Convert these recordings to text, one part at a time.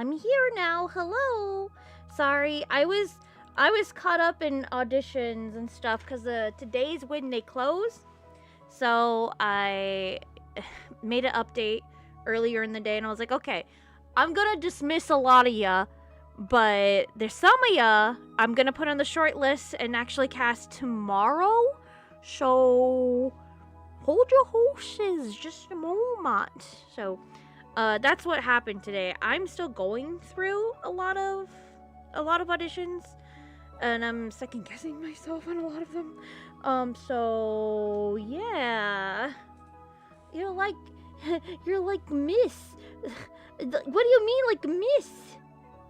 I'm here now. Hello. Sorry, I was caught up in auditions and stuff because today's when they close. So I made an update earlier in the day, and I was like, okay, I'm gonna dismiss a lot of ya, but there's some of ya I'm gonna put on the short list and actually cast tomorrow. So hold your horses just a moment. So that's what happened today. I'm still going through a lot of auditions, and I'm second guessing myself on a lot of them. So yeah, you're like Miss. What do you mean, like Miss?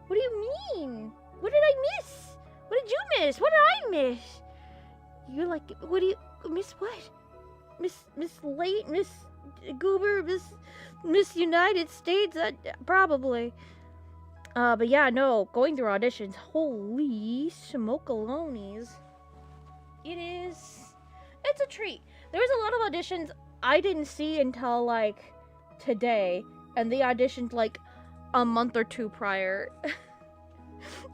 What do you mean? What did I miss? What did you miss? What did I miss? You're like, what do you miss? What? Miss Late, Miss Goober, Miss United States, probably. But yeah, no, going through auditions, holy smoke-a-lonies. It's a treat. There was a lot of auditions I didn't see until, like, today, and they auditioned, like, a month or two prior. And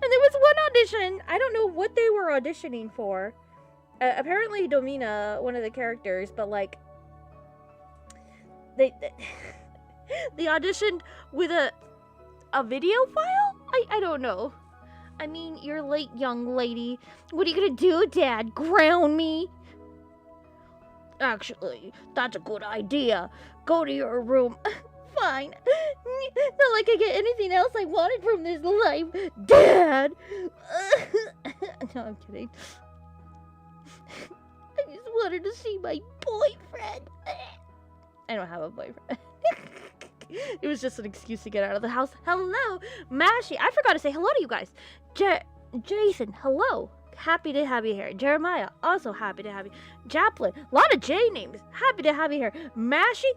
there was one audition, I don't know what they were auditioning for. Apparently Domina, one of the characters, but, like, they auditioned with a video file? I don't know. I mean, you're late, young lady. What are you gonna do, Dad? Ground me? Actually, that's a good idea. Go to your room. Fine. Not like I get anything else I wanted from this life, Dad. No, I'm kidding. I just wanted to see my boyfriend. I don't have a boyfriend. It was just an excuse to get out of the house. Hello, Mashy. I forgot to say hello to you guys. Jason, hello. Happy to have you here. Jeremiah, also happy to have you. Joplin, a lot of J names. Happy to have you here. Mashy,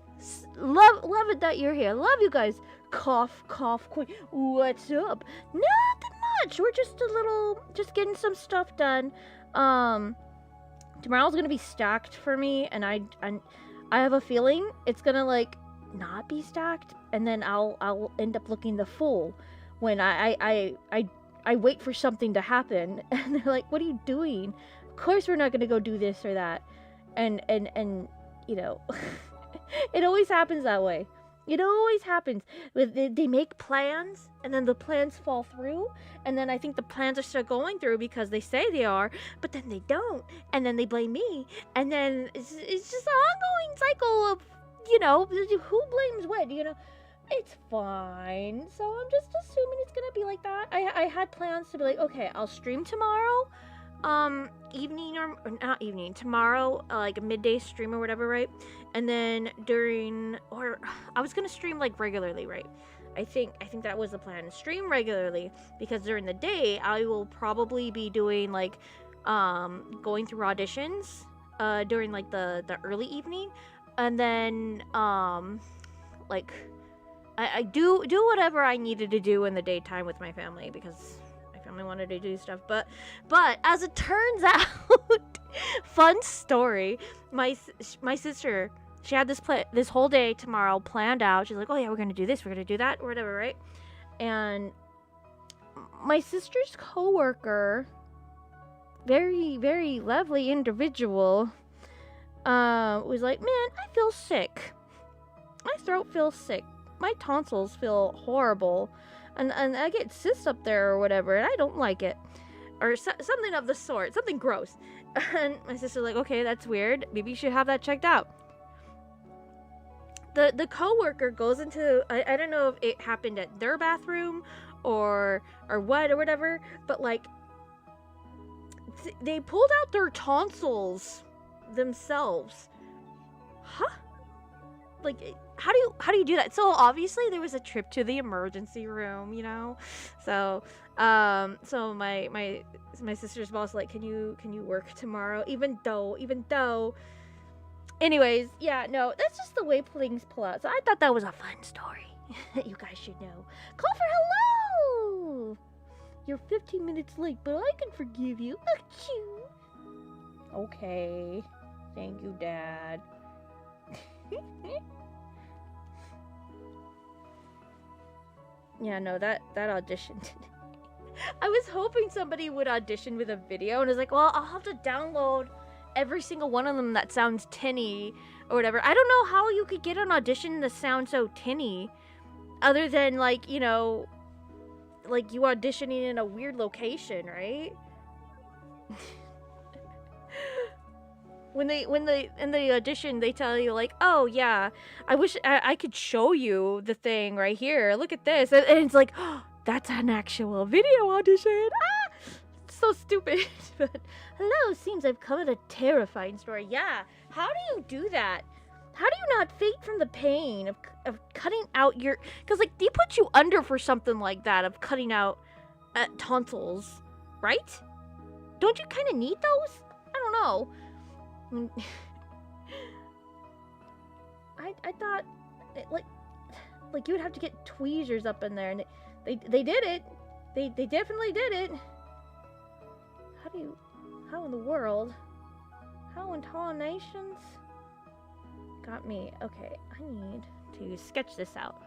love it that you're here. Love you guys. Cough, queen. What's up? Nothing much. We're just getting some stuff done. Tomorrow's gonna be stacked for me, and I have a feeling it's gonna, like, not be stacked, and then I'll end up looking the fool when I wait for something to happen, and they're like, what are you doing? Of course we're not gonna go do this or that. And you know, it always happens that way. It always happens. They make plans, and then the plans fall through, and then I think the plans are still going through because they say they are, but then they don't, and then they blame me, and then it's just an ongoing cycle of, you know, who blames what, you know? It's fine. So I'm just assuming it's gonna be like that. I had plans to be like, okay, I'll stream tomorrow, evening or not evening, tomorrow, like a midday stream or whatever, right? And then I was gonna stream like regularly, right? I think that was the plan. Stream regularly, because during the day I will probably be doing like going through auditions during like the early evening, and then like I do whatever I needed to do in the daytime with my family, because my family wanted to do stuff. But as it turns out, fun story, my sister, she had this whole day tomorrow planned out. She's like, oh yeah, we're gonna do this, we're gonna do that, or whatever, right? And my sister's coworker, very, very lovely individual, was like, man, I feel sick. My throat feels sick. My tonsils feel horrible. And I get cysts up there or whatever, and I don't like it. Or something of the sort. Something gross. And my sister's like, okay, that's weird. Maybe you should have that checked out. The coworker goes into, I don't know if it happened at their bathroom or what or whatever, but like, they pulled out their tonsils themselves. Huh? Like, how do you do that? So obviously there was a trip to the emergency room, you know. So so my sister's boss like, can you work tomorrow? Even though. Anyways, yeah, no, that's just the way things pull out. So I thought that was a fun story that you guys should know. Call for hello. You're 15 minutes late, but I can forgive you. Achoo. Okay. Thank you, Dad. Yeah, no, that audition. I was hoping somebody would audition with a video, and I was like, well, I'll have to download every single one of them that sounds tinny or whatever. I don't know how you could get an audition that sounds so tinny, other than like, you know, like you auditioning in a weird location, right? when they in the audition they tell you like, oh yeah, I wish I could show you the thing right here. Look at this, and it's like, oh, that's an actual video audition. Ah, so stupid. But hello, seems I've covered a terrifying story. Yeah, how do you do that? How do you not faint from the pain of cutting out your... Because, like, they put you under for something like that, of cutting out tonsils, right? Don't you kind of need those? I don't know. I thought, like you would have to get tweezers up in there, and they did it. They definitely did it. How in the world? How in tall nations? Got me. Okay, I need to sketch this out.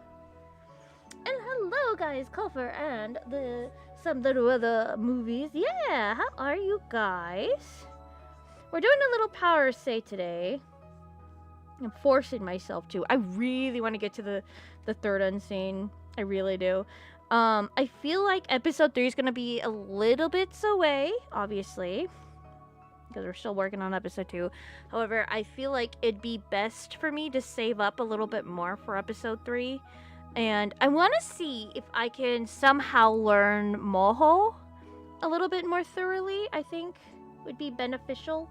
And hello guys, Kulfer and some of the other movies. Yeah, how are you guys? We're doing a little power say today. I'm forcing myself to. I really want to get to the third unseen. I really do. I feel like episode 3 is going to be a little bit away, obviously, because we're still working on episode 2. However, I feel like it'd be best for me to save up a little bit more for episode 3. And I want to see if I can somehow learn Moho a little bit more thoroughly. I think would be beneficial.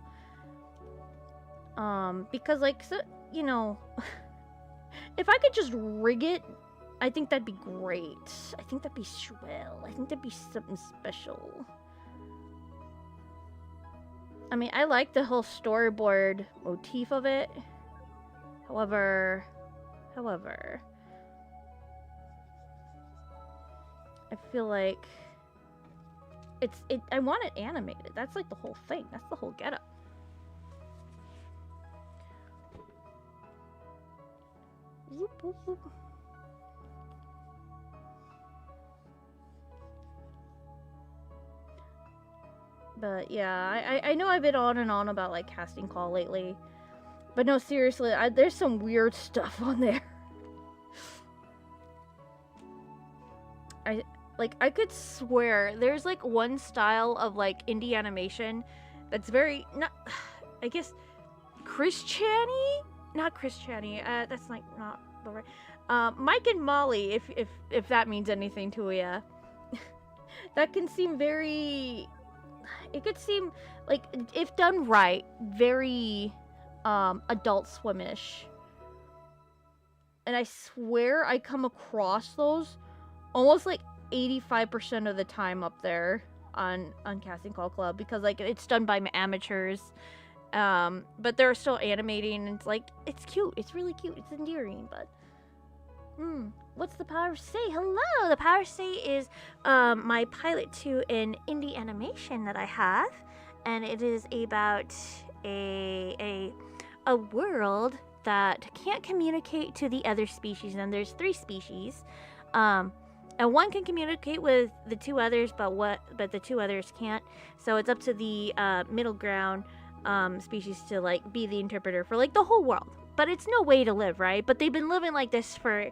Because, like, so, you know, if I could just rig it, I think that'd be great. I think that'd be swell. I think that'd be something special. I mean, I like the whole storyboard motif of it. However, I feel like I want it animated. That's like the whole thing. That's the whole getup. Whoop, whoop, whoop. But yeah, I know I've been on and on about like casting call lately. But no, seriously, there's some weird stuff on there. I could swear there's like one style of like indie animation that's very not, I guess, Christiany? Not Christiany. That's like not the right. Mike and Molly, if that means anything to ya. That can seem very. It could seem like, if done right, very Adult Swim-ish. And I swear I come across those almost like 85% of the time up there on Casting Call Club, because like it's done by amateurs, but they're still animating, and it's like, it's cute, it's really cute, it's endearing. But what's the power say? Hello, the power say is my pilot to an indie animation that I have, and it is about a world that can't communicate to the other species, and there's 3 species, and one can communicate with the 2 others, but the 2 others can't. So it's up to the middle ground species to like be the interpreter for like the whole world. But it's no way to live, right? But they've been living like this for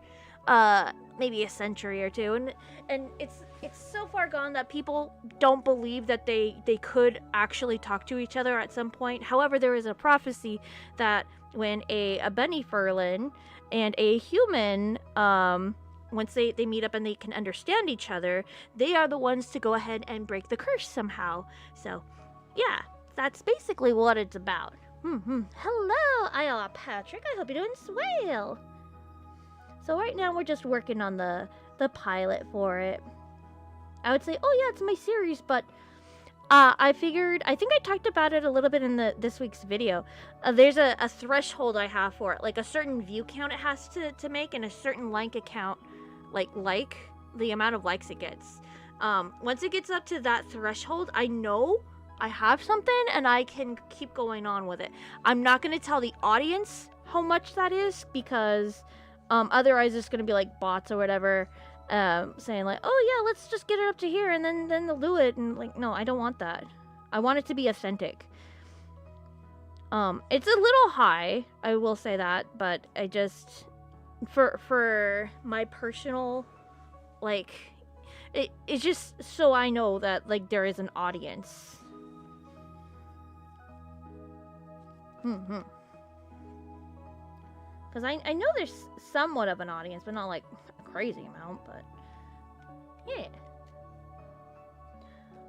maybe a century or 2, and it's so far gone that people don't believe that they could actually talk to each other at some point. However, there is a prophecy that when a bunny furlin and a human, once they meet up and they can understand each other, they are the ones to go ahead and break the curse somehow. So, yeah, that's basically what it's about. Hello, Ayala Patrick. I hope you're doing swell. So right now we're just working on the pilot for it. I would say, oh yeah, it's my series, but I think I talked about it a little bit in this week's video. There's a threshold I have for it, like a certain view count it has to make, and a certain like account, like the amount of likes it gets. Once it gets up to that threshold, I know I have something and I can keep going on with it. I'm not going to tell the audience how much that is, because otherwise it's going to be like bots or whatever, saying like, oh yeah, let's just get it up to here and then they'll do it. And like, no, I don't want that. I want it to be authentic. It's a little high, I will say that, but I just, for my personal, like, it's just so I know that, like, there is an audience. Because I know there's somewhat of an audience, but not, like, a crazy amount, but, yeah.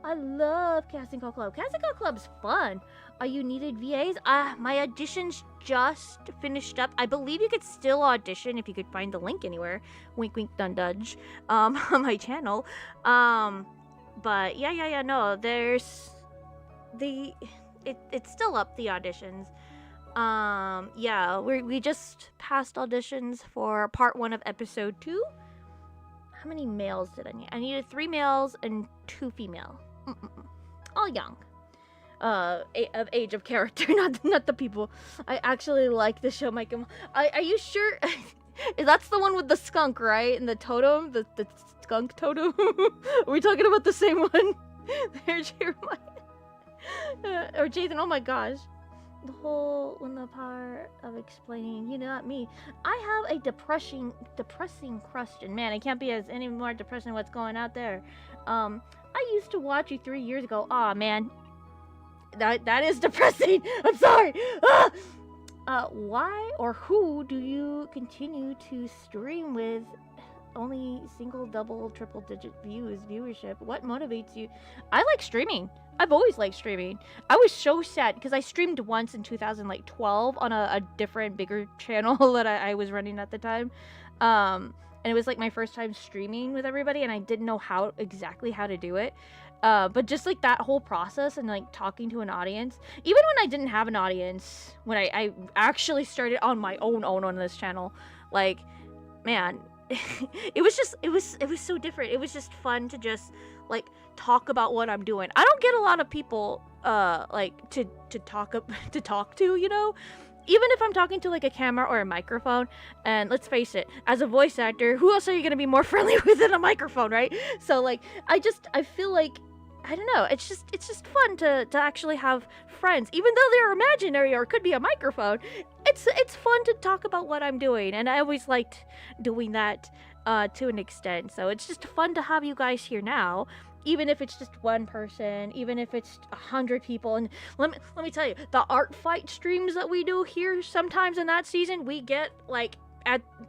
I love Casting Call Club. Casting Call Club's fun. Are you needed VAs? My auditions just finished up. I believe you could still audition if you could find the link anywhere. Wink, wink, dun, dudge. On my channel. But yeah, no, there's it's still up, the auditions. Yeah, we just passed auditions for part 1 of episode 2. How many males did I need? I needed 3 males and 2 female. All young. Of age of character, not the people. I actually like the show, Mike. Are you sure? That's the one with the skunk, right? And the totem, the skunk totem. Are we talking about the same one? There's Jeremiah. Or Jason. Oh my gosh. The whole when the power of explaining, you know, not me. I have a depressing question. Man, it can't be as any more depressing what's going out there. I used to watch you 3 years ago. Aw, man. That is depressing. I'm sorry. Why or who do you continue to stream with only single, double, triple digit viewership? What motivates you? I like streaming. I've always liked streaming. I was so sad because I streamed once in 2012 on a different, bigger channel that I was running at the time. And it was like my first time streaming with everybody, and I didn't know exactly how to do it. But just like that whole process and like talking to an audience, even when I didn't have an audience, when I actually started on my own on this channel, like, man, it was so different. It was just fun to just like talk about what I'm doing. I don't get a lot of people like to talk to, you know. Even if I'm talking to like a camera or a microphone, and let's face it, as a voice actor, who else are you gonna be more friendly with than a microphone, right? So like, I feel like, I don't know, it's just fun to actually have friends, even though they're imaginary or could be a microphone. It's fun to talk about what I'm doing, and I always liked doing that to an extent. So it's just fun to have you guys here now. Even if it's just one person, even if it's 100 people. And let me tell you, the art fight streams that we do here sometimes in that season, we get like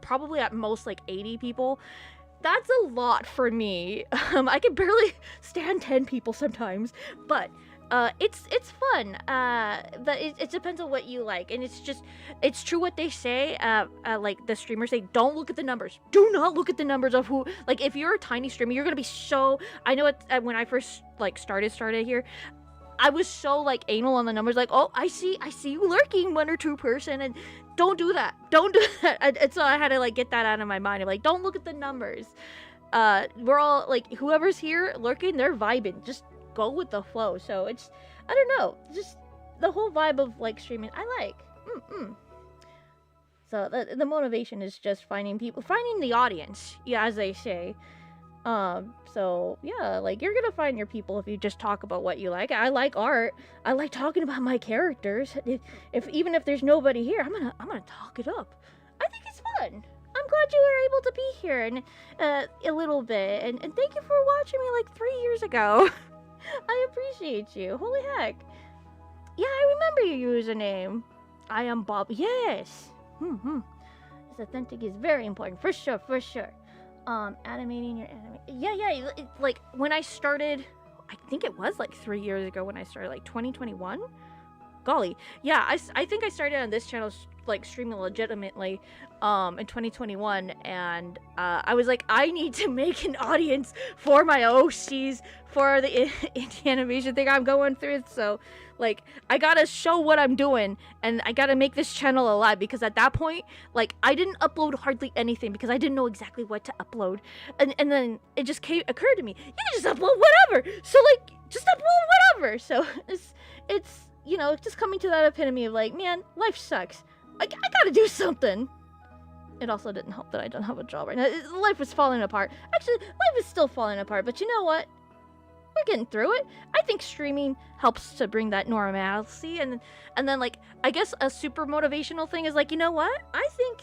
probably at most like 80 people. That's a lot for me. I can barely stand 10 people sometimes, but it's fun. But it depends on what you like, and it's true what they say. Like the streamers say, don't look at the numbers. Do not look at the numbers of who. Like if you're a tiny streamer, you're gonna be so. I know it when I first like started here. I was so like anal on the numbers, like, oh, I see you lurking, 1 or 2 person, and don't do that. And so I had to like get that out of my mind. I'm like, don't look at the numbers. We're all like, whoever's here lurking, they're vibing. Just go with the flow. So it's, I don't know, just the whole vibe of like streaming I like. So the motivation is just finding the audience, yeah, as they say. So yeah, like you're gonna find your people if you just talk about what you like. I like art. I like talking about my characters. Even if there's nobody here, I'm gonna talk it up. I think it's fun. I'm glad you were able to be here and a little bit, and thank you for watching me like 3 years ago. I appreciate you. Holy heck. Yeah, I remember your username. I am Bob. Yes. This authentic is very important. For sure. Animating your anime. Yeah. Like when I started, I think it was like 3 years ago when I started, like 2021. Golly. Yeah, I think I started on this channel like streaming legitimately in 2021, and I was like, I need to make an audience for my OCs for the indie animation thing I'm going through. So like I gotta show what I'm doing, and I gotta make this channel alive, because at that point, like, I didn't upload hardly anything because I didn't know exactly what to upload, and then it just occurred to me, you can just upload whatever. So like, just upload whatever. So it's you know, just coming to that epitome of like, man, life sucks. I gotta do something. It also didn't help that I don't have a job right now. Life was falling apart. Actually, life is still falling apart, but you know what? We're getting through it. I think streaming helps to bring that normalcy, and then like, I guess a super motivational thing is like, you know what? I think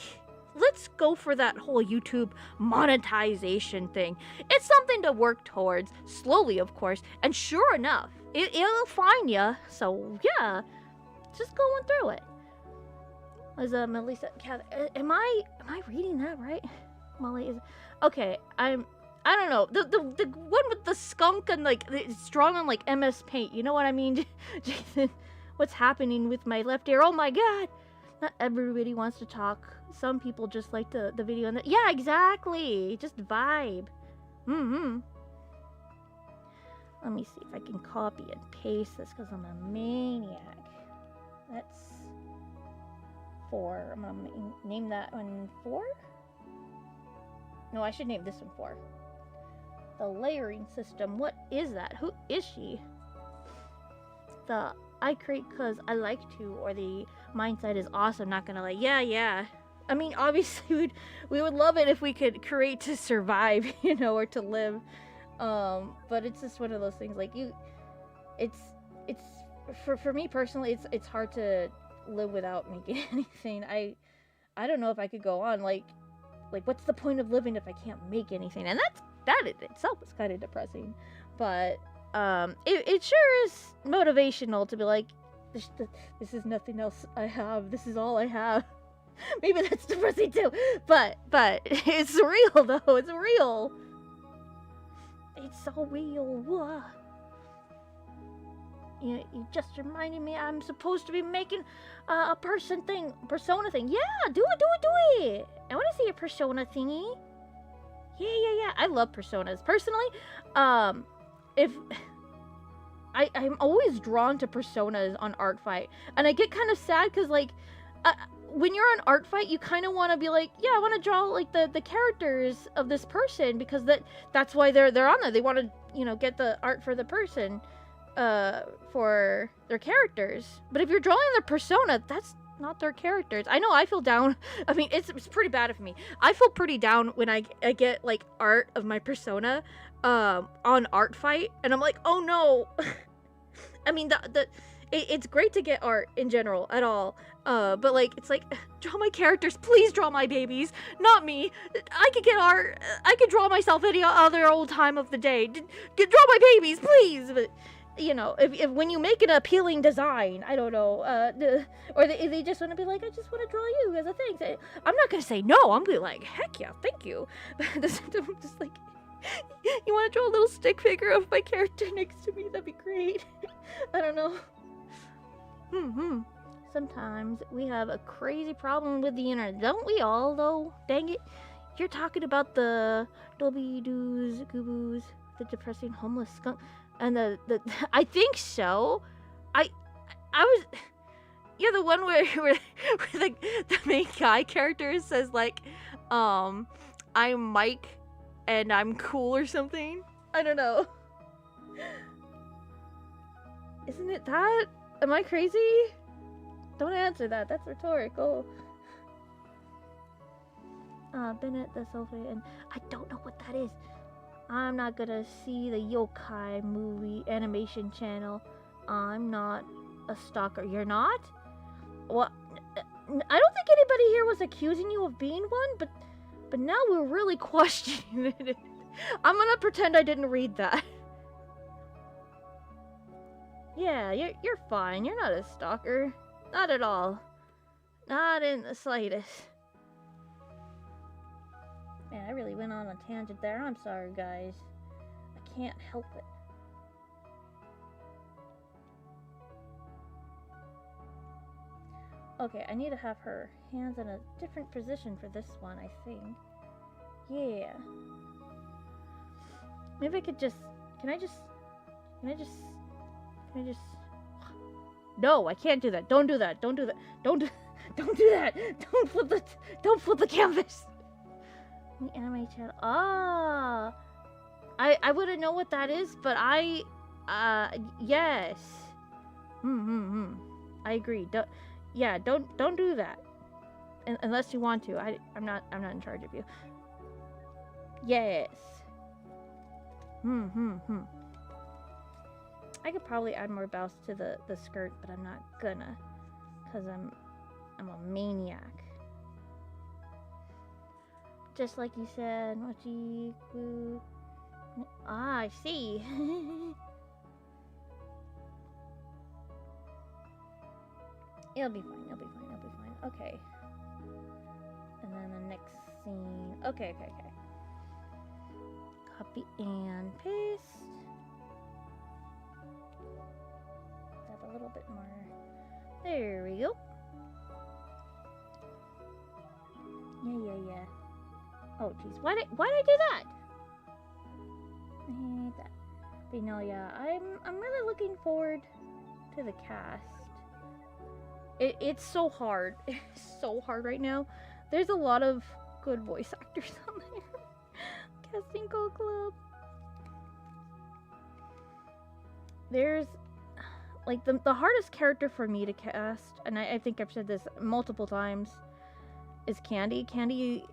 let's go for that whole YouTube monetization thing. It's something to work towards, slowly of course, and sure enough, it'll find ya. So yeah, just going through it. As Melissa, am I reading that right? Molly is okay. I don't know. The one with the skunk and like it's drawn on like MS Paint. You know what I mean, Jason? What's happening with my left ear? Oh my god! Not everybody wants to talk. Some people just like the video and yeah, exactly. Just vibe. Let me see if I can copy and paste this because I'm a maniac. That's 4. I'm gonna name that one 4. No, I should name this one 4. The layering system. What is that? Who is she? The I create cause I like to, or the mindset is awesome. Not gonna like, yeah. I mean, obviously we would love it if we could create to survive, you know, or to live. But it's just one of those things. Like it's for me personally, it's hard to live without making anything. I don't know if I could go on. Like what's the point of living if I can't make anything? And that in itself is kind of depressing, but it sure is motivational to be like, this is nothing else I have, this is all I have. Maybe that's depressing too, but it's real though. It's real. It's so real. Whoa. You just reminded me I'm supposed to be making a persona thing. Yeah, do it. I want to see a persona thingy. Yeah. I love personas. Personally, if I'm always drawn to personas on Art Fight, and I get kind of sad because like when you're on Art Fight, you kind of want to be like, yeah, I want to draw like the characters of this person because that's why they're on there. They want to, you know, get the art for the person, for their characters. But if you're drawing their persona, that's not their characters. I know I feel down. I mean, it's pretty bad for me. I feel pretty down when I get like art of my persona on Art Fight, and I'm like, oh no. I mean, it's great to get art in general at all, but like, it's like, draw my characters, please draw my babies, not me. I could get art, I could draw myself any other old time of the day. Draw my babies, please. But you know, if when you make an appealing design, I don't know, or they just want to be like, I just want to draw you as a thing. I'm not gonna say no. I'm gonna be like, heck yeah, thank you. I'm just like, you want to draw a little stick figure of my character next to me? That'd be great. I don't know. Sometimes we have a crazy problem with the internet, don't we all? Though, dang it, you're talking about the Doobie-doos, Gooboos, the depressing homeless skunk. And the I think so. I was, yeah, the one where the main guy character says like, I'm Mike and I'm cool or something. I don't know. Isn't it that? Am I crazy? Don't answer that. That's rhetorical. Bennett the Sulfate, and I don't know what that is. I'm not gonna see the yokai movie animation channel. I'm not a stalker. You're not? Well, I don't think anybody here was accusing you of being one, but now we're really questioning it. I'm gonna pretend I didn't read that. Yeah, you're fine. You're not a stalker. Not at all. Not in the slightest. Man, I really went on a tangent there. I'm sorry, guys. I can't help it. Okay, I need to have her hands in a different position for this one, I think. Yeah. Maybe I could just... Can I just... No, I can't do that. Don't do that. Don't do that. Don't do that. Don't flip the canvas. The anime channel. Ah, I wouldn't know what that is, but yes. I agree. Don't do that. unless you want to. I'm not in charge of you. Yes. I could probably add more bells to the skirt, but I'm not gonna, cause I'm a maniac. Just like you said, mochi. Ah, I see. It'll be fine. Okay. And then the next scene. Okay. Copy and paste. Add a little bit more. There we go. Yeah. Oh jeez, why did I do that? I hate that. But no, yeah, I'm really looking forward to the cast. It's so hard. It's so hard right now. There's a lot of good voice actors on there. Casting Call Club. There's like the hardest character for me to cast, and I think I've said this multiple times, is Candy. Candy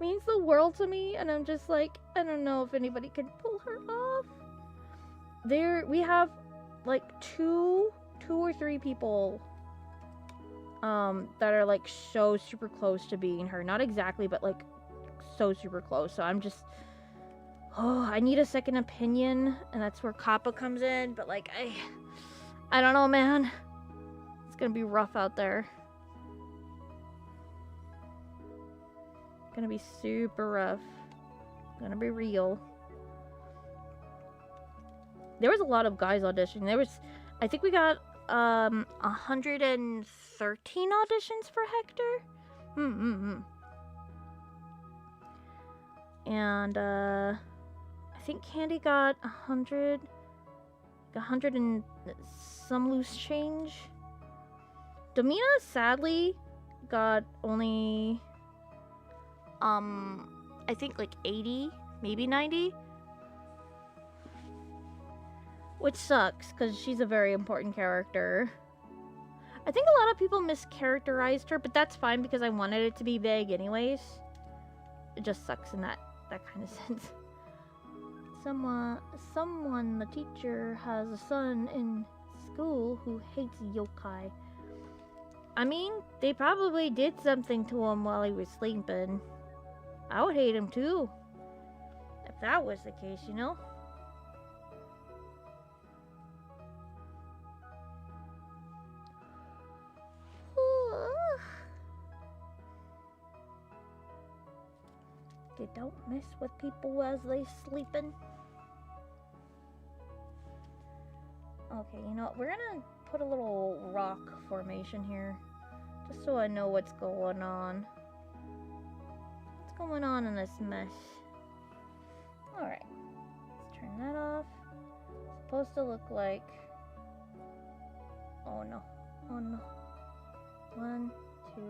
means the world to me, and I'm just like, I don't know if anybody can pull her off. We have like two or three people that are like so super close to being her. Not exactly, but like so super close. So I'm just, I need a second opinion, and that's where Kappa comes in. But like I don't know, man. It's gonna be rough out there. Gonna be super rough. Gonna be real. There was a lot of guys auditioning. I think we got 113 auditions for Hector. And I think Candy got 100 and some loose change. Domina sadly got only I think like 80, maybe 90. Which sucks, because she's a very important character. I think a lot of people mischaracterized her, but that's fine because I wanted it to be vague anyways. It just sucks in that kind of sense. Someone, the teacher, has a son in school who hates yokai. I mean, they probably did something to him while he was sleeping. I would hate him too. If that was the case, you know? You don't mess with people as they sleeping. Okay, you know what? We're gonna put a little rock formation here, just so I know what's going on. What's going on in this mess? Alright, let's turn that off. It's supposed to look like... Oh no. 1, 2...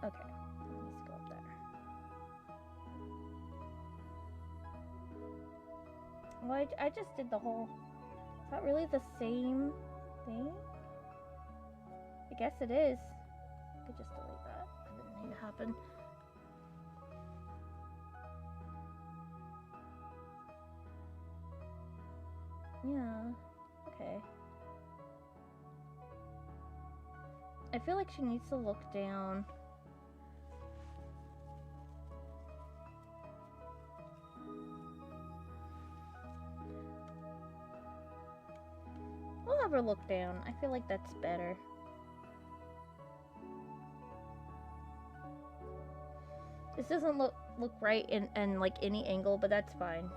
Okay, let's go up there. Well, I just did the whole... Is that really the same thing? I guess it is. I could just delete that. That didn't need to happen. Yeah. Okay. I feel like she needs to look down. We'll have her look down. I feel like that's better. This doesn't look right in like any angle, but that's fine.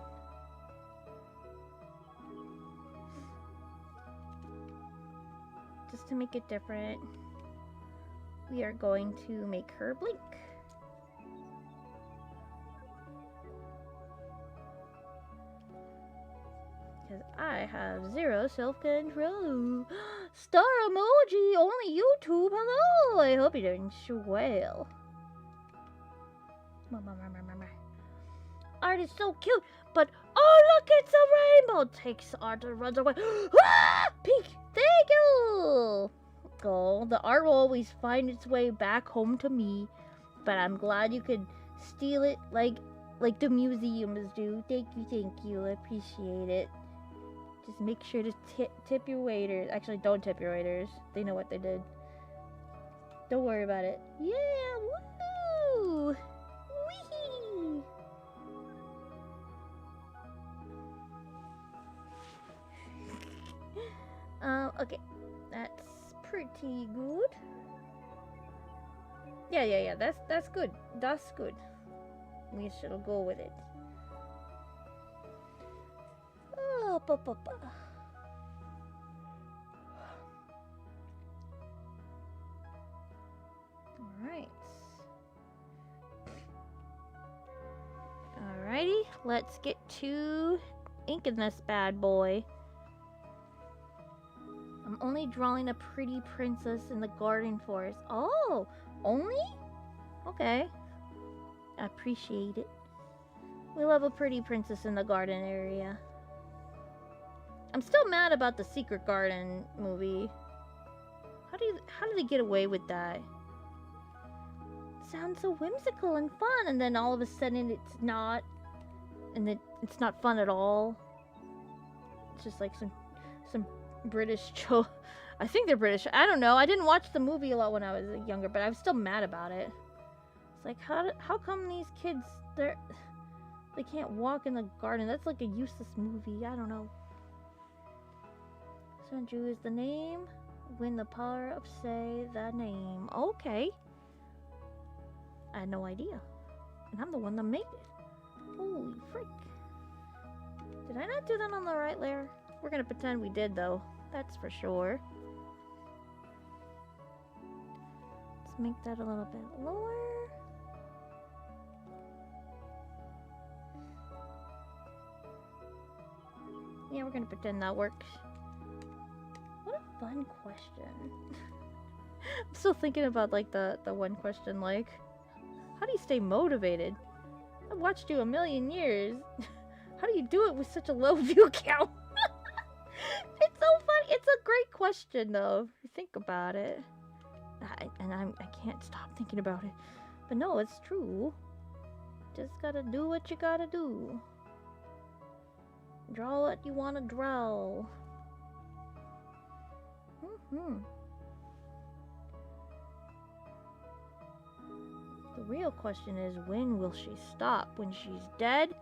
Just to make it different, we are going to make her blink. Because I have 0 self-control. Star emoji, only YouTube, hello! I hope you're doing well. Art is so cute, but oh look, it's a rainbow! Takes art and runs away. Ah! Peek! Thank you! Go. know, the art will always find its way back home to me. But I'm glad you could steal it like the museums do. Thank you. I appreciate it. Just make sure to tip your waiters. Actually, don't tip your waiters. They know what they did. Don't worry about it. Yeah, woo! Wee! Okay. That's pretty good. Yeah. That's good. That's good. We shall go with it. Oh, Alright. Alrighty, let's get to inking this bad boy. I'm only drawing a pretty princess in the garden forest. Oh, only? Okay. I appreciate it. We love a pretty princess in the garden area. I'm still mad about the Secret Garden movie. How do they get away with that? It sounds so whimsical and fun, and then all of a sudden it's not, and it's not fun at all. It's just like some British show. I think they're British. I don't know. I didn't watch the movie a lot when I was younger, but I was still mad about it. It's like how come these kids they can't walk in the garden? That's like a useless movie. I don't know. Sanju is the name. Win the power of say the name. Okay. I had no idea. And I'm the one that made it. Holy frick. Did I not do that on the right layer? We're gonna pretend we did though. That's for sure. Let's make that a little bit lower. Yeah, we're gonna pretend that works. What a fun question. I'm still thinking about like the one question like, how do you stay motivated? I've watched you a million years. How do you do it with such a low view count? It's so funny. It's a great question though, if you think about it. I can't stop thinking about it. But no, it's true. Just gotta do what you gotta do. Draw what you wanna draw. The real question is, when will she stop? When she's dead?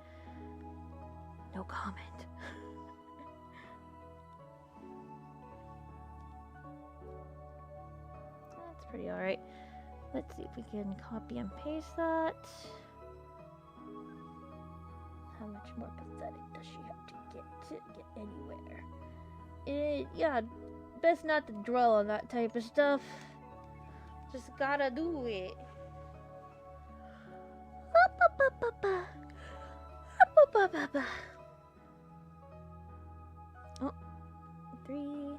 No comment. That's pretty alright. Let's see if we can copy and paste that. How much more pathetic does she have to get anywhere? Yeah, best not to dwell on that type of stuff. Just gotta do it. Oh, 3.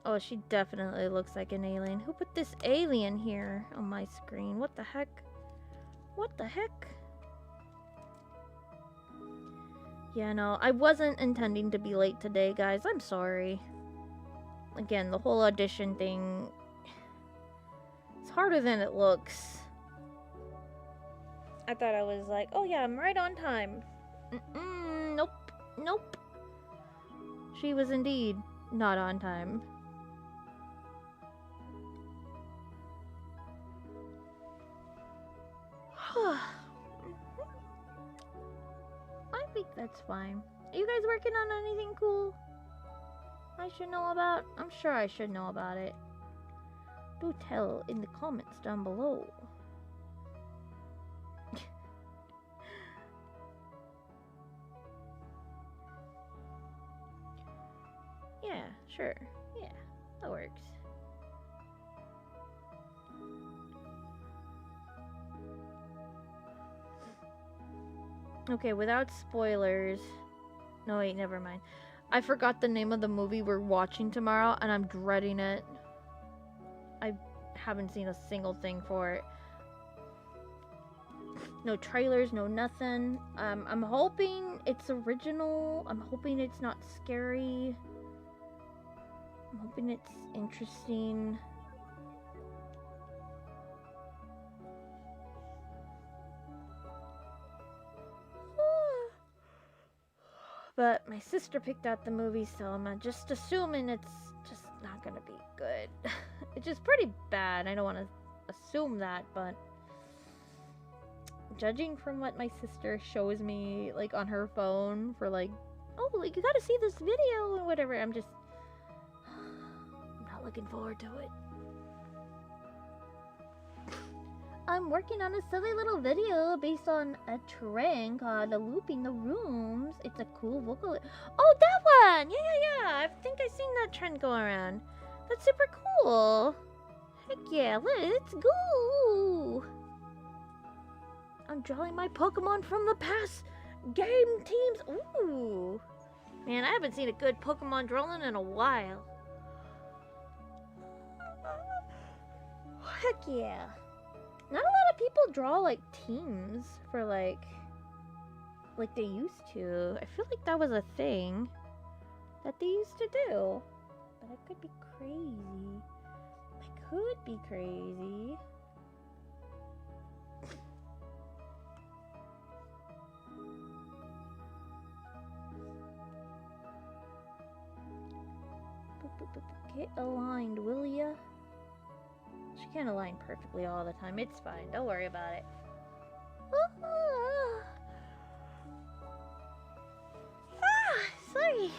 Oh, she definitely looks like an alien. Who put this alien here on my screen? What the heck? What the heck? Yeah, no, I wasn't intending to be late today, guys. I'm sorry. Again, the whole audition thing, it's harder than it looks. I thought I was like, oh yeah, I'm right on time. Nope. She was indeed not on time. I think that's fine. Are you guys working on anything cool I should know about? I'm sure I should know about it. Do tell in the comments down below. Yeah, sure. Yeah, that works. Okay, without spoilers. No, wait, never mind. I forgot the name of the movie we're watching tomorrow, and I'm dreading it. I haven't seen a single thing for it. No trailers, no nothing. I'm hoping it's original. I'm hoping it's not scary. I'm hoping it's interesting. But my sister picked out the movie, so I'm just assuming it's just not gonna be good. It's just pretty bad. I don't want to assume that, but judging from what my sister shows me, like, on her phone for, like, oh, like, you gotta see this video and whatever, I'm not looking forward to it. I'm working on a silly little video based on a trend called Looping the Rooms. It's a cool vocal. Oh, that one! Yeah. I think I've seen that trend go around. That's super cool. Heck yeah, let's go! I'm drawing my Pokemon from the past game teams. Ooh. Man, I haven't seen a good Pokemon drawing in a while. Heck yeah. Not a lot of people draw, like, teams for, like they used to. I feel like that was a thing that they used to do. But I could be crazy. I could be crazy. Get aligned, will ya? She can't align perfectly all the time. It's fine. Don't worry about it. Sorry.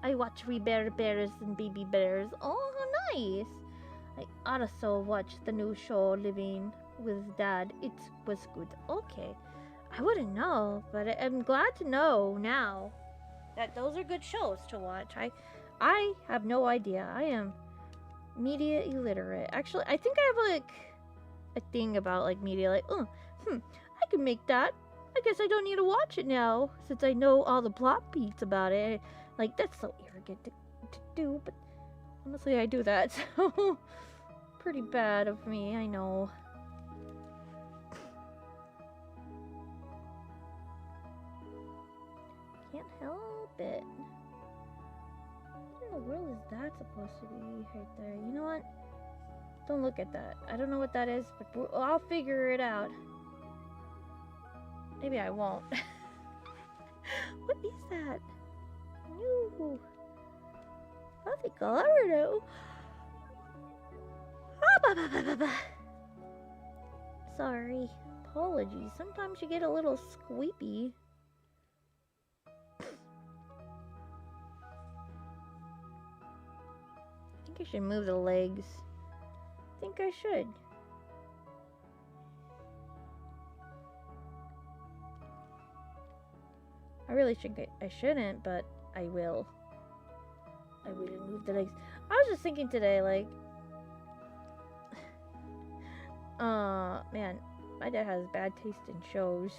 I watch wee bears and baby bears. Oh, how nice. I also watched the new show Living with Dad. It was good. Okay. I wouldn't know, but I'm glad to know now that those are good shows to watch. I have no idea. I am media illiterate. Actually, I think I have, like, a thing about, like, media, like, I can make that. I guess I don't need to watch it now, since I know all the plot beats about it. Like, that's so arrogant to do, but honestly, I do that, so pretty bad of me, I know. Can't help it. What in the world is that supposed to be right there? You know what? Don't look at that. I don't know what that is, but I'll figure it out. Maybe I won't. What is that? No. I think I'll ever know. Sorry. Apologies. Sometimes you get a little squeepy. I should move the legs. I think I should. I really I shouldn't, but I will. I will move the legs. I was just thinking today, like, man, my dad has bad taste in shows.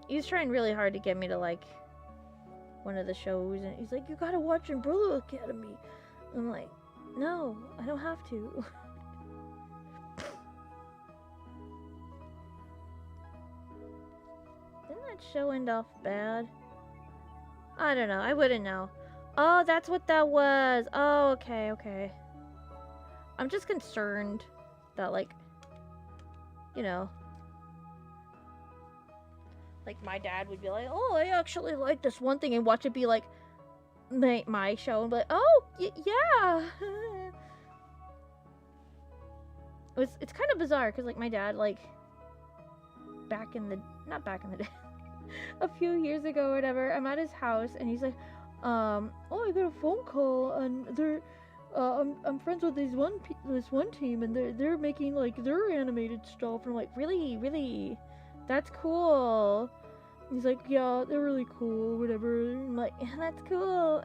He's trying really hard to get me to, like, one of the shows, and he's like, you gotta watch Umbrella Academy. I'm like, no, I don't have to. Didn't that show end off bad? I don't know, I wouldn't know. Oh, that's what that was. Oh, okay. I'm just concerned that, like, you know, like, my dad would be like, oh, I actually like this one thing, and watch it be, like, my show, and be like, oh, yeah. It's kind of bizarre, because, like, my dad, like, not back in the day, a few years ago or whatever, I'm at his house, and he's like, oh, I got a phone call, and they're, I'm friends with this one team, and they're making, like, their animated stuff, and I'm like, really? That's cool. He's like, yeah, they're really cool, whatever. I'm like, yeah, that's cool.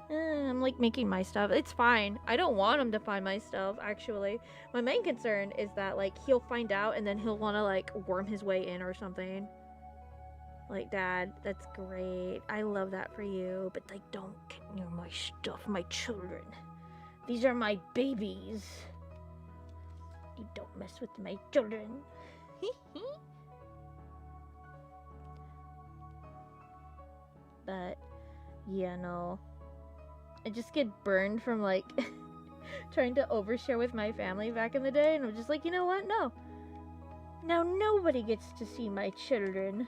I'm like making my stuff. It's fine. I don't want him to find my stuff, actually. My main concern is that, like, he'll find out and then he'll want to, like, worm his way in or something. Like, Dad, that's great. I love that for you. But, like, don't get near my stuff, my children. These are my babies. You don't mess with my children. But, yeah, no. I just get burned from, like, trying to overshare with my family back in the day. And I'm just like, you know what? No. Now nobody gets to see my children.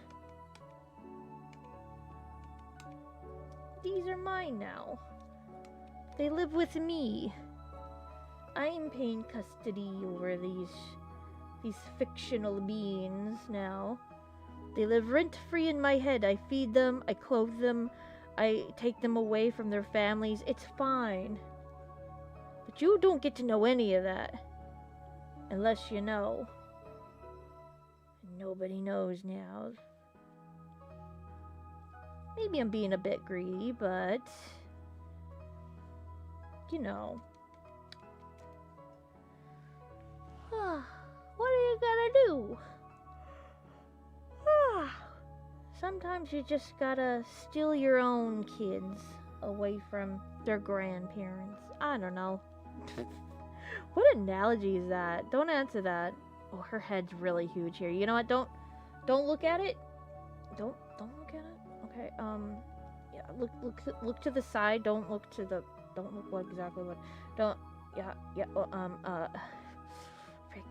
These are mine now. They live with me. I am paying custody over these fictional beings now. They live rent-free in my head. I feed them, I clothe them, I take them away from their families. It's fine. But you don't get to know any of that. Unless you know. Nobody knows now. Maybe I'm being a bit greedy, but... you know. What are you gonna do? Sometimes you just gotta steal your own kids away from their grandparents. I don't know. What analogy is that? Don't answer that. Oh, her head's really huge here. You know what? Don't look at it. Don't look at it. Okay. Yeah. Look to the side. Don't look what exactly what. Don't. Yeah. Yeah. Frick.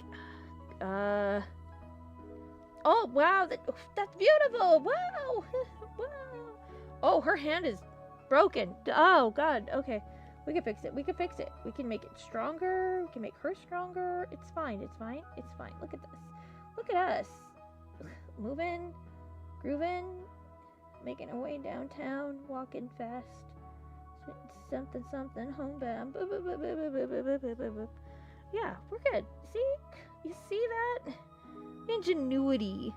Oh wow, that's beautiful. Wow. Wow. Oh, her hand is broken. Oh god. Okay. We can fix it. We can fix it. We can make it stronger. We can make her stronger. It's fine. It's fine. It's fine. Look at this. Look at us. Moving, grooving, making our way downtown, walking fast. Something, homebound. Yeah, we're good. See? You see that? Ingenuity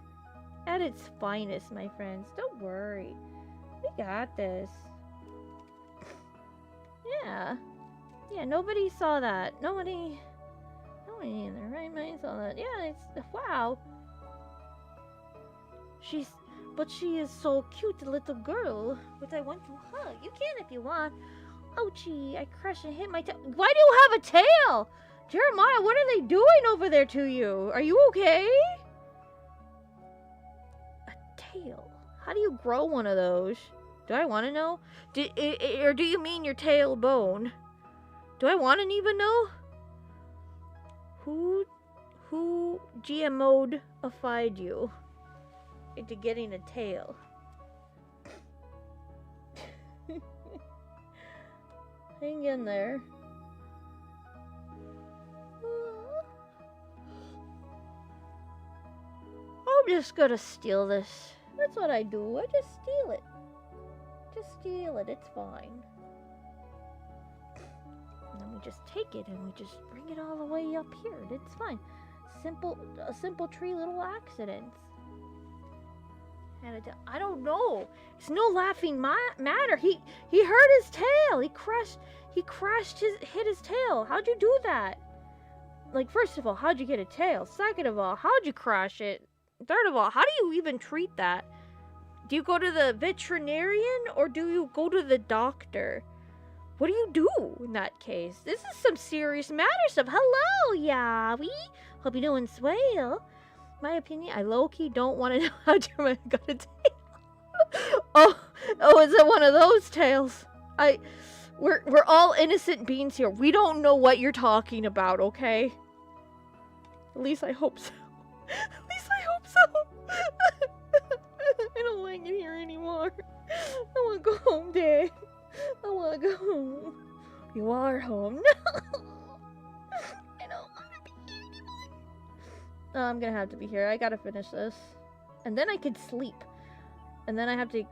at its finest, my friends. Don't worry. We got this. Yeah. Yeah, nobody saw that. Nobody in their right mind saw that. Yeah, it's... wow. But she is so cute, little girl. But I want to hug. You can if you want. Ouchie, I crushed and hit my tail. Why do you have a tail? Jeremiah, what are they doing over there to you? Are you okay? A tail? How do you grow one of those? Do I want to know? Or do you mean your tailbone? Do I want to even know? Who GMO'd-ified you into getting a tail? Hang in there. I'm just gonna steal this. That's what I do. I just steal it. Just steal it. It's fine. And then we just take it and we just bring it all the way up here. It's fine. A simple tree little accidents. And I don't know. It's no laughing matter. He hurt his tail. He hit his tail. How'd you do that? Like, first of all, how'd you get a tail? Second of all, how'd you crash it? Third of all, how do you even treat that? Do you go to the veterinarian or do you go to the doctor? What do you do in that case? This is some serious matter stuff. Hello, Yawi. Hope you're doing swell. My opinion, I low-key don't want to know how Jeremiah got a tail. oh, is it one of those tails? We're all innocent beings here. We don't know what you're talking about, okay? At least I hope so. At least I hope so. I don't like it here anymore. I want to go home, Dad. I want to go home. You are home. No. I don't want to be here anymore. Oh, I'm going to have to be here. I got to finish this. And then I could sleep. And then I have to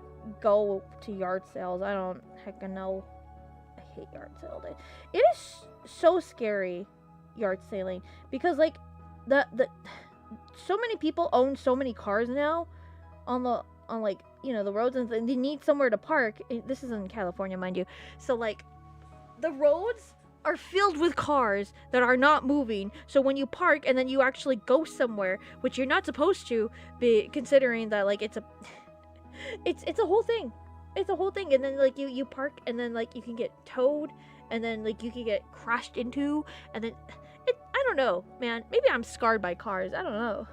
go to yard sales. I don't heckin' know. I hate yard sale day. It is so scary, yard selling. Because, like, so many people own so many cars now on like, you know, the roads, and they need somewhere to park. This is in California, mind you. So, like, the roads are filled with cars that are not moving. So when you park and then you actually go somewhere, which you're not supposed to, be considering that, like, it's a whole thing. It's a whole thing. And then, like, you park and then, like, you can get towed and then, like, you can get crashed into, and then I don't know, man. Maybe I'm scarred by cars. I don't know.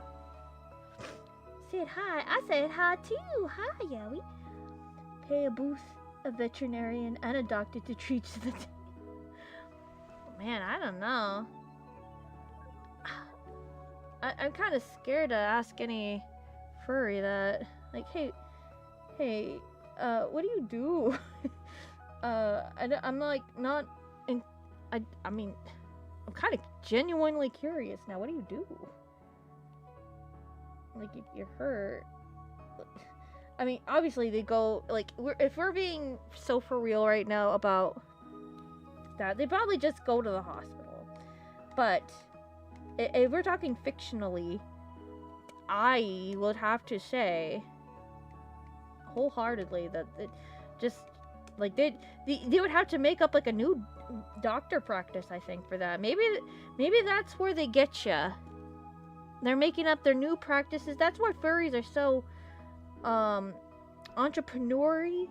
Said hi. I said hi too. Hi, Yowie. Pay a booth, a veterinarian, and a doctor to treat the... Man, I don't know. I'm kind of scared to ask any furry that, like, hey, what do you do? I'm like not in. I mean, I'm kind of genuinely curious now. What do you do? Like, if you're hurt. I mean, obviously they go like if we're being so for real right now about that, they probably just go to the hospital. But if we're talking fictionally, I would have to say wholeheartedly that it just like they would have to make up like a new doctor practice, I think, for that. Maybe that's where they get you. They're making up their new practices. That's why furries are so entrepreneur-y,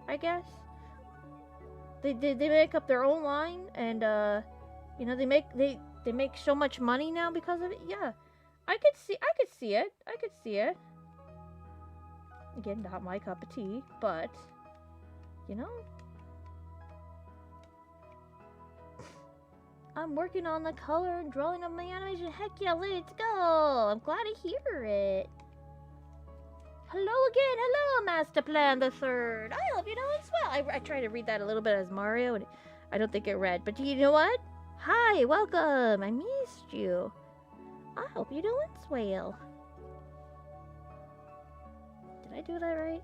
I guess. They make up their own line, and you know, they make so much money now because of it. Yeah, I could see it. Again, not my cup of tea, but you know, I'm working on the color and drawing of my animation. Heck yeah, let's go! I'm glad to hear it. Hello again, hello, Master Plan the Third. I hope you know as well. I tried to read that a little bit as Mario, and I don't think it read. But you know what? Hi, welcome. I missed you. I hope you're doing swell. Did I do that right?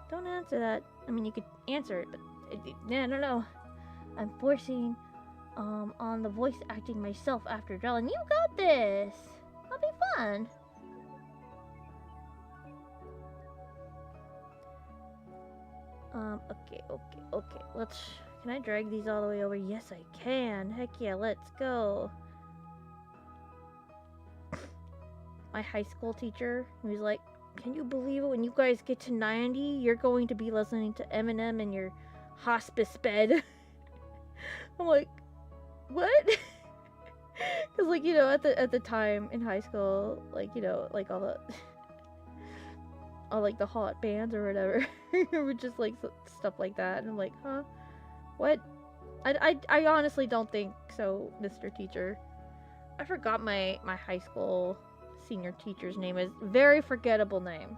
Don't answer that. I mean, you could answer it, but no. I'm forcing on the voice acting myself after drawing. You got this. That'll be fun. Okay. Can I drag these all the way over? Yes, I can. Heck yeah, let's go. My high school teacher, he was like, can you believe it? When you guys get to 90, you're going to be listening to Eminem in your hospice bed. I'm like, what? Because, like, you know, at the time in high school, like, you know, like all like the hot bands or whatever were just like stuff like that, and I'm like, huh, what? I honestly don't think so, Mr. Teacher. I forgot my high school senior teacher's name. Is very forgettable name.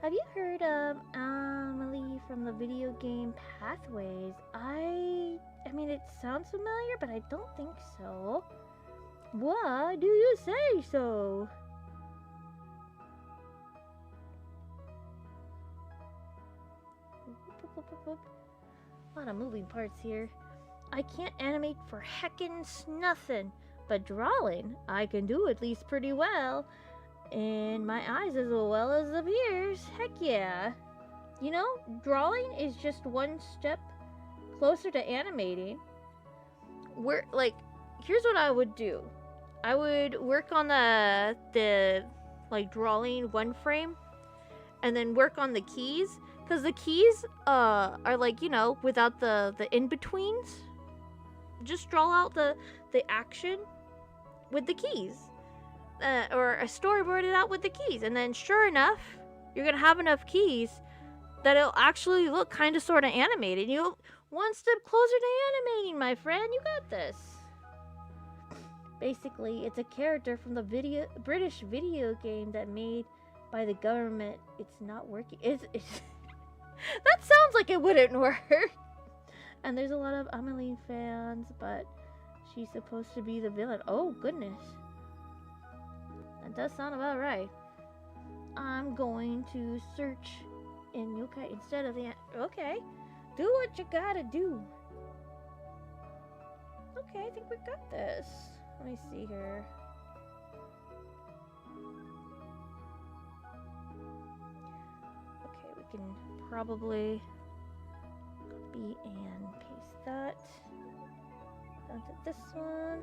Have you heard of Amelie from the video game Pathways? I mean, it sounds familiar, but I don't think so. Why do you say so? A lot of moving parts here. I can't animate for heckin' nothing, but drawing I can do at least pretty well. And my eyes as well as the ears. Heck yeah. You know, drawing is just one step closer to animating. Here's what I would do. I would work on the like drawing one frame, and then work on the keys, because the keys are like, you know, without the in-betweens. Just draw out the action with the keys, or storyboard it out with the keys, and then sure enough, you're gonna have enough keys that it'll actually look kind of sort of animated. You'll one step closer to animating, my friend. You got this. Basically, it's a character from the British video game that made by the government. It's not working. It's that sounds like it wouldn't work. And there's a lot of Amelie fans, but she's supposed to be the villain. Oh, goodness. That does sound about right. I'm going to search in yokai instead of the... Okay. Do what you gotta do. Okay, I think we got this. Let me see here. Okay, we can probably copy and paste that onto this one.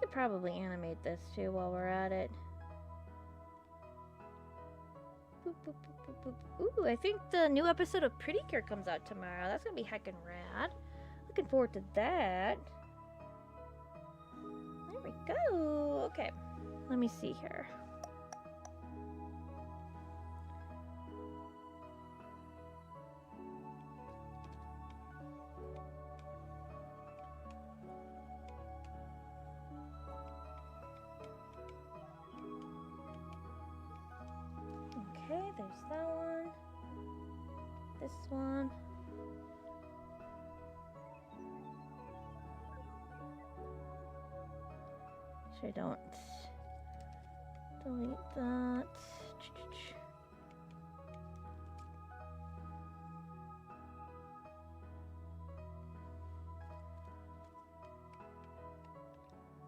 could probably animate this too while we're at it. Boop, boop, boop, boop, boop. Ooh, I think the new episode of Pretty Cure comes out tomorrow. That's gonna be heckin' rad. Looking forward to that. There we go. Okay, let me see here. Okay, there's that one. This one. Sure, don't delete that.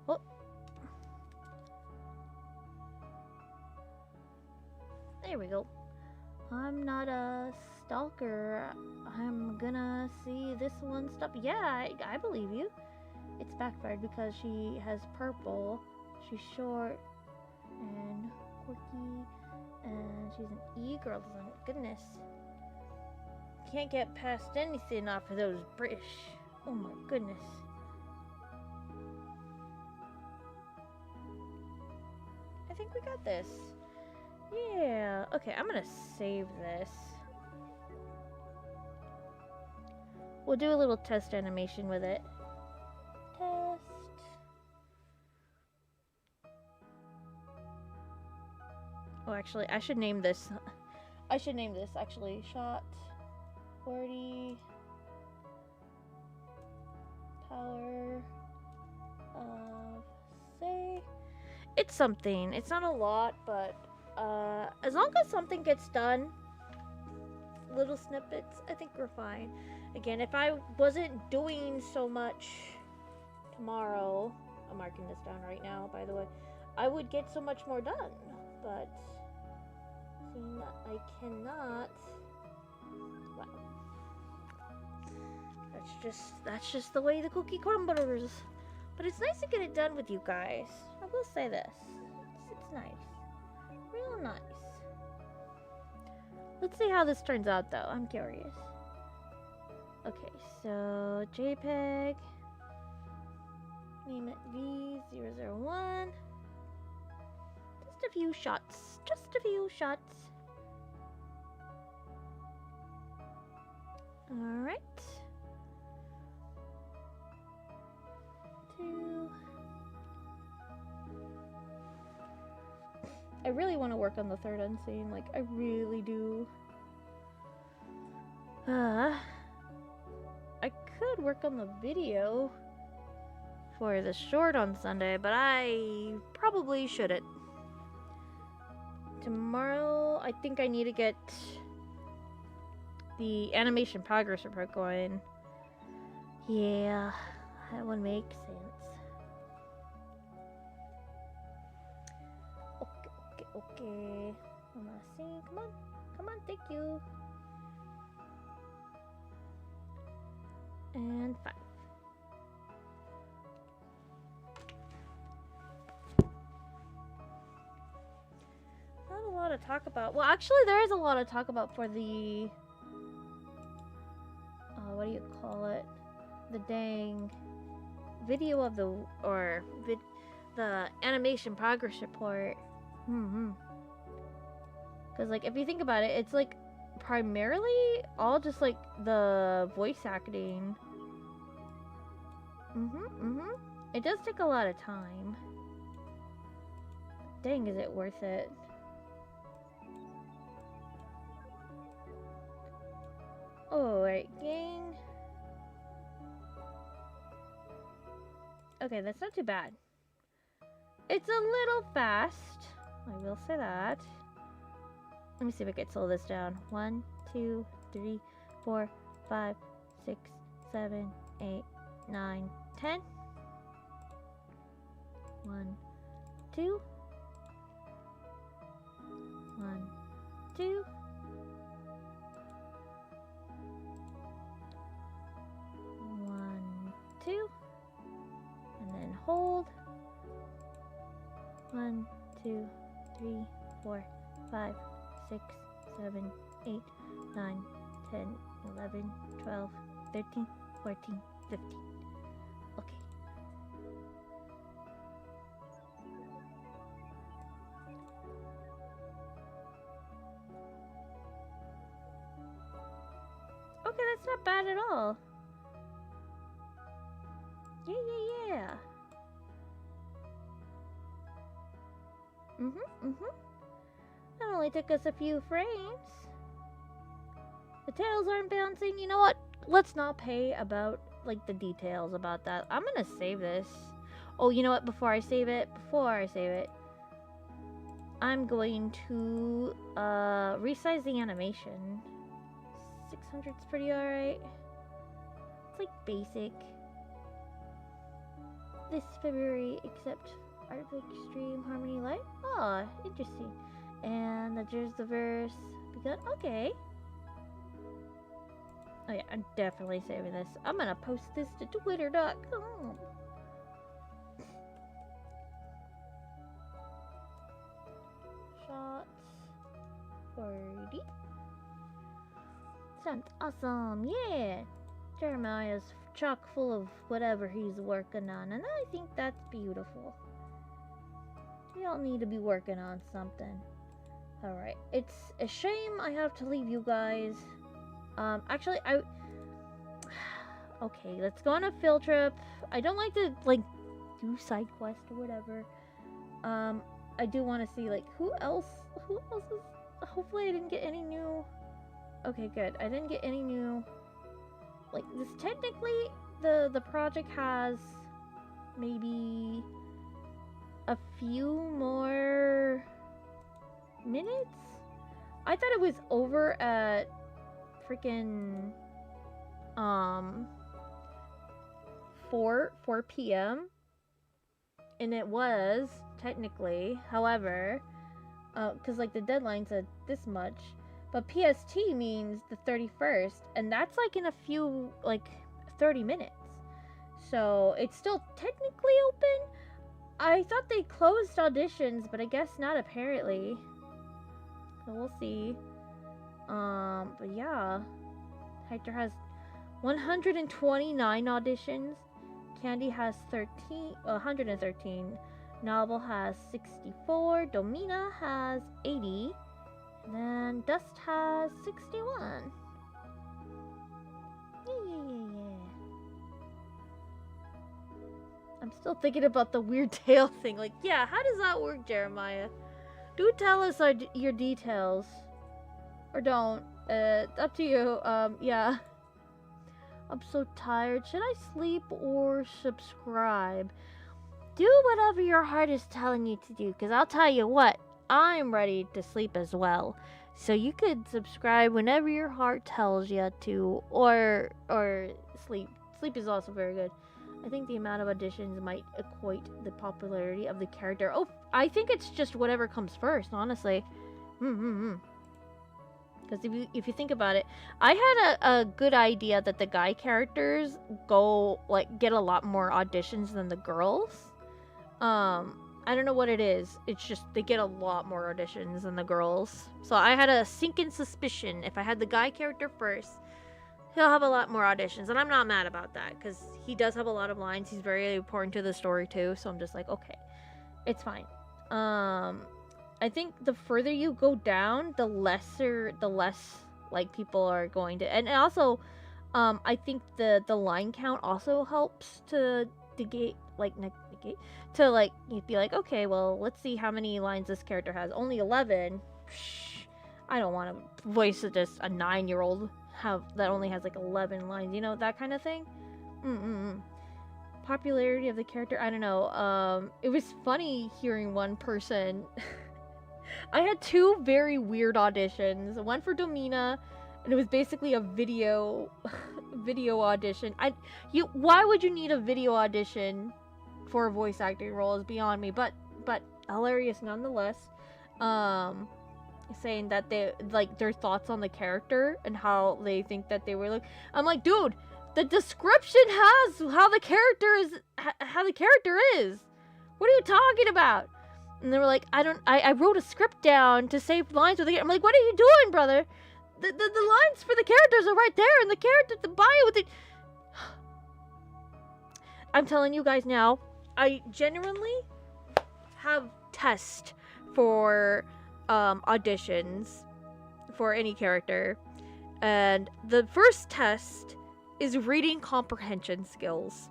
Oh. There we go. I'm not a stalker. I'm gonna see this one stuff. Yeah, I believe you. It's backfired because she has purple. She's short and quirky, and she's an e-girl. Goodness. Can't get past anything off of those British. Oh my goodness. I think we got this. Yeah. Okay, I'm gonna save this. We'll do a little test animation with it. Test. Oh, actually, I should name this. Actually. Shot 40 power of say. It's something. It's not a lot, but as long as something gets done, little snippets, I think we're fine. Again, if I wasn't doing so much tomorrow, I'm marking this down right now, by the way, I would get so much more done. But seeing that I cannot, well, that's just the way the cookie crumbles. But it's nice to get it done with you guys. I will say this. It's nice. Real nice. Let's see how this turns out, though. I'm curious. Okay, so JPEG. Name it V001. Just a few shots. Just a few shots. Alright. 2. I really want to work on the third unseen. Like, I really do. I could work on the video for the short on Sunday, but I probably shouldn't. Tomorrow, I think I need to get the animation progress report going. Yeah, that would make sense. Okay. I'm gonna see. Come on, thank you. And 5. Not a lot to talk about. Well, actually, there is a lot to talk about for the what do you call it? The dang video of the the animation progress report. Because like if you think about it, it's like primarily all just like the voice acting. It does take a lot of time. Dang, is it worth it? Alright, gang. Okay, that's not too bad. It's a little fast. I will say that. Let me see if I can slow this down. 1, 2, 3, 4, 5, 6, 7, 8, 9, 10. 1, 2. 1, 2. 1, 2. And then hold. 2, 3, 4, 5, 6, 7, 8, 9, 10, 11, 12, 13, 14, 15. Okay. Okay, that's not bad at all. Yeah. That only took us a few frames. The tails aren't bouncing. You know what? Let's not pay about, like, the details about that. I'm gonna save this. Oh, you know what? Before I save it, I'm going to, resize the animation. 600's pretty alright. It's, like, basic. This February, except Art of Extreme Harmony Light. Oh, interesting. And there's the verse begun. Okay. Oh yeah, I'm definitely saving this. I'm gonna post this to twitter.com. Shots 40. Sounds awesome, yeah. Jeremiah's chock full of whatever he's working on, and I think that's beautiful. We all need to be working on something. Alright, it's a shame I have to leave you guys. Actually, okay, let's go on a field trip. I don't like to, like, do side quests or whatever. I do want to see, like, who else is... Hopefully I didn't get any new... Okay, good. I didn't get any new... Like, this technically, the project has maybe a few more minutes? I thought it was over at freaking 4 p.m. and it was technically, however, because like the deadline said this much, but PST means the 31st, and that's like in a few, like 30 minutes, so it's still technically open. I thought they closed auditions, but I guess not, apparently. So we'll see. But yeah. Hector has 129 auditions. Candy has 113. Novel has 64. Domina has 80. And then Dust has 61. Yeah. I'm still thinking about the weird tail thing. Like, yeah, how does that work, Jeremiah? Do tell us your details. Or don't. Up to you. Yeah. I'm so tired. Should I sleep or subscribe? Do whatever your heart is telling you to do. Because I'll tell you what. I'm ready to sleep as well. So you could subscribe whenever your heart tells you to. Or sleep. Sleep is also very good. I think the amount of auditions might equate the popularity of the character. Oh, I think it's just whatever comes first, honestly. Because if you think about it, I had a good idea that the guy characters get a lot more auditions than the girls. I don't know what it is. It's just they get a lot more auditions than the girls. So I had a sinking suspicion if I had the guy character first, he'll have a lot more auditions, and I'm not mad about that, because he does have a lot of lines. He's very important to the story, too, so I'm just like, okay, it's fine. I think the further you go down, the less, like, people are going to, and also, I think the line count also helps to negate, to, like, you'd be like, okay, well, let's see how many lines this character has. Only 11? Psh, I don't want to voice just a 9-year-old that only has like 11 lines, you know, that kind of thing. Popularity of the character, I don't know. It was funny hearing one person. I had 2 very weird auditions. One for Domina, and it was basically a video audition. Why would you need a video audition for a voice acting role is beyond me, but hilarious nonetheless. Saying that they like their thoughts on the character and how they think that they were like, I'm like, dude, the description has how the character is. What are you talking about? And they were like, I wrote a script down to save lines with the. I'm like, what are you doing, brother? The lines for the characters are right there, and the bio with it. I'm telling you guys now, I genuinely have tests for auditions for any character, and the first test is reading comprehension skills.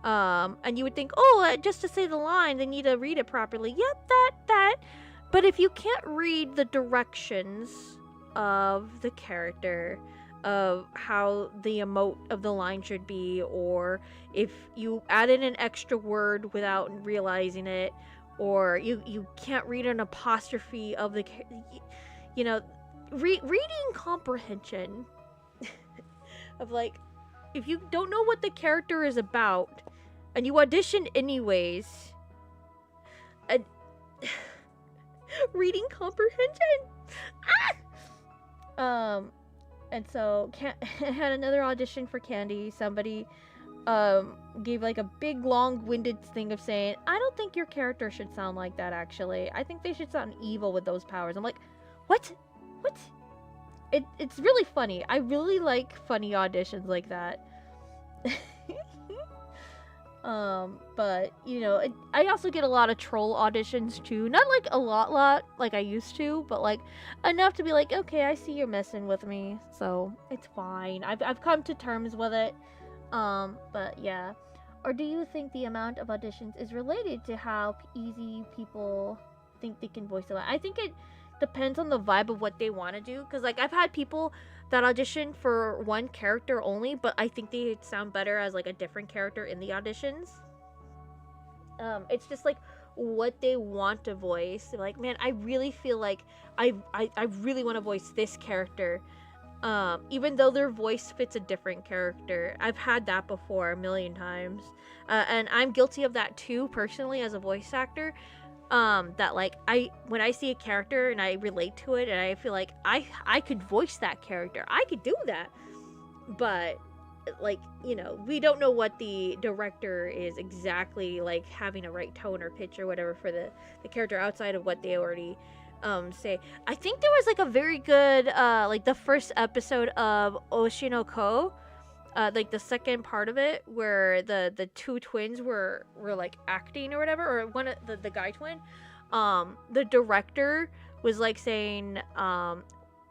And you would think, oh, just to say the line, they need to read it properly. Yep, that. But if you can't read the directions of the character, of how the emote of the line should be, or if you add in an extra word without realizing it, or you can't read an apostrophe of the, you know, reading comprehension of, like, if you don't know what the character is about and you audition anyways, reading comprehension. And so I had another audition for Candy. Somebody gave like a big long-winded thing of saying, I don't think your character should sound like that, actually. I think they should sound evil with those powers. I'm like, what? It's really funny. I really like funny auditions like that. But, you know, I also get a lot of troll auditions too. Not like a lot like I used to, but like enough to be like, okay, I see you're messing with me, so it's fine. I've come to terms with it. But yeah. Or do you think the amount of auditions is related to how easy people think they can voice a line? I think it depends on the vibe of what they want to do, because like I've had people that audition for one character only, but I think they sound better as like a different character in the auditions. It's just like what they want to voice. They're like, man, I really feel like I really want to voice this character, even though their voice fits a different character. I've had that before a million times, and I'm guilty of that too personally as a voice actor. That like when I see a character and I relate to it and I feel like I could voice that character, I could do that, but like, you know, we don't know what the director is exactly like having a right tone or pitch or whatever for the character outside of what they already say. I think there was like a very good like the first episode of Oshinoko, like the second part of it, where the two twins were like acting or whatever, or one of the guy twin, the director was like saying,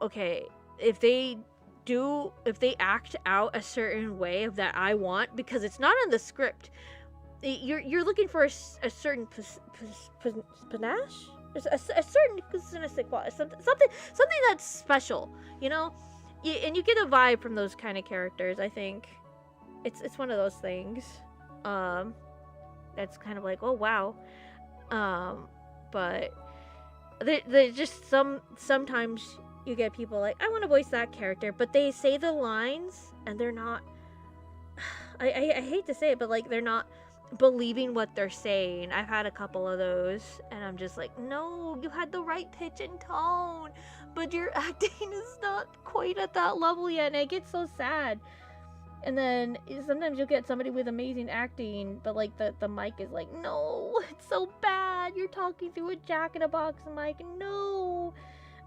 okay, if they act out a certain way of that I want, because it's not in the script, you're looking for a certain panache, a certain something that's special, you know. And you get a vibe from those kind of characters. I think it's one of those things that's kind of like, oh wow. But they just sometimes you get people like, I want to voice that character, but they say the lines and they're not, I hate to say it, but like they're not believing what they're saying. I've had a couple of those and I'm just like, no, you had the right pitch and tone, but your acting is not quite at that level yet, and I get so sad. And then sometimes you'll get somebody with amazing acting, but like the mic is like, no, it's so bad, you're talking through a jack-in-a-box mic, no.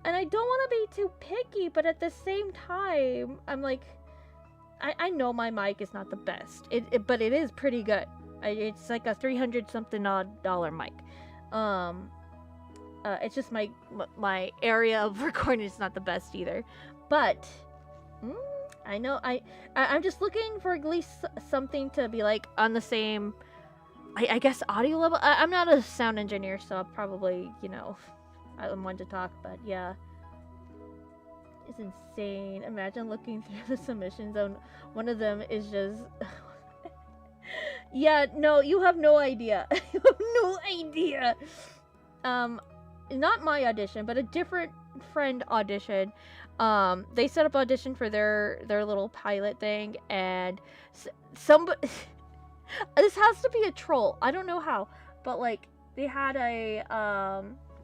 And I don't want to be too picky, but at the same time, I'm like, I know my mic is not the best, but it is pretty good. It's like a $300 something odd dollar mic. It's just my area of recording is not the best either. But I know I'm just looking for at least something to be like on the same, I guess, audio level. I'm not a sound engineer, so I'll probably, you know, I'm one to talk, but yeah. It's insane. Imagine looking through the submissions and one of them is just yeah, no, you have no idea. You have no idea. Not my audition, but a different friend audition. They set up audition for their little pilot thing, and somebody this has to be a troll. I don't know how, but like they had a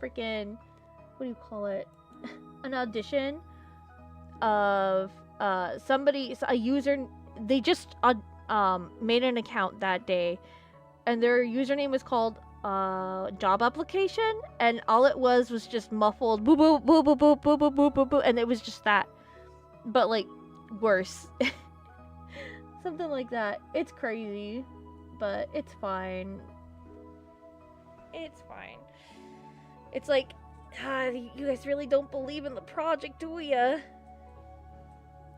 freaking, what do you call it? An audition of somebody, a user. They just made an account that day, and their username was called job application, and all it was just muffled boo boo boo boo boo boo boo boo boo boo, and it was just that, but like worse. Something like that. It's crazy, but it's fine. It's fine. It's like, you guys really don't believe in the project, do ya?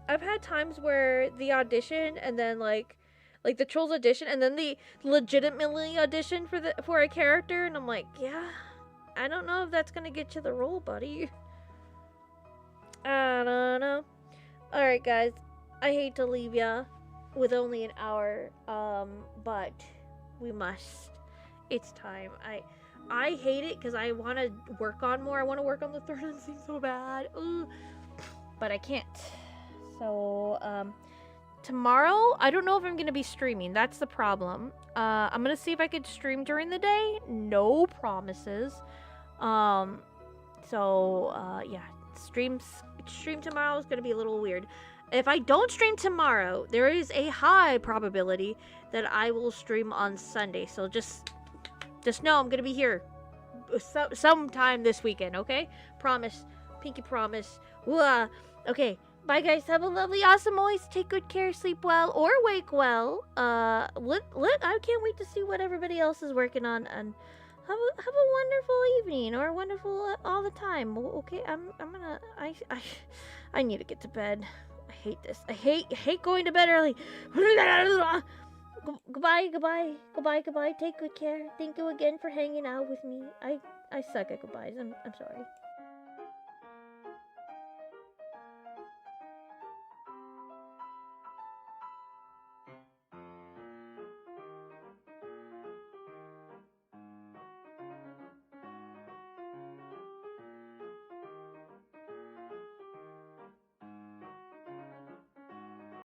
I've had times where the audition and then like the trolls audition and then the legitimately audition for a character, and I'm like, yeah, I don't know if that's gonna get you the role, buddy. I don't know. All right, guys, I hate to leave ya with only an hour, but we must. It's time. I hate it because I want to work on more. I want to work on the third scene so bad. Ugh. But I can't. So, tomorrow, I don't know if I'm going to be streaming. That's the problem. I'm going to see if I could stream during the day. No promises. Yeah. Stream tomorrow is going to be a little weird. If I don't stream tomorrow, there is a high probability that I will stream on Sunday. So just know I'm going to be here sometime this weekend, okay? Promise. Pinky promise. Okay. Bye, guys. Have a lovely, awesome always. Take good care. Sleep well or wake well. I can't wait to see what everybody else is working on, and have a wonderful evening or wonderful all the time. Okay, I need to get to bed. I hate this. I hate going to bed early. Goodbye. Take good care. Thank you again for hanging out with me. I suck at goodbyes. I'm sorry.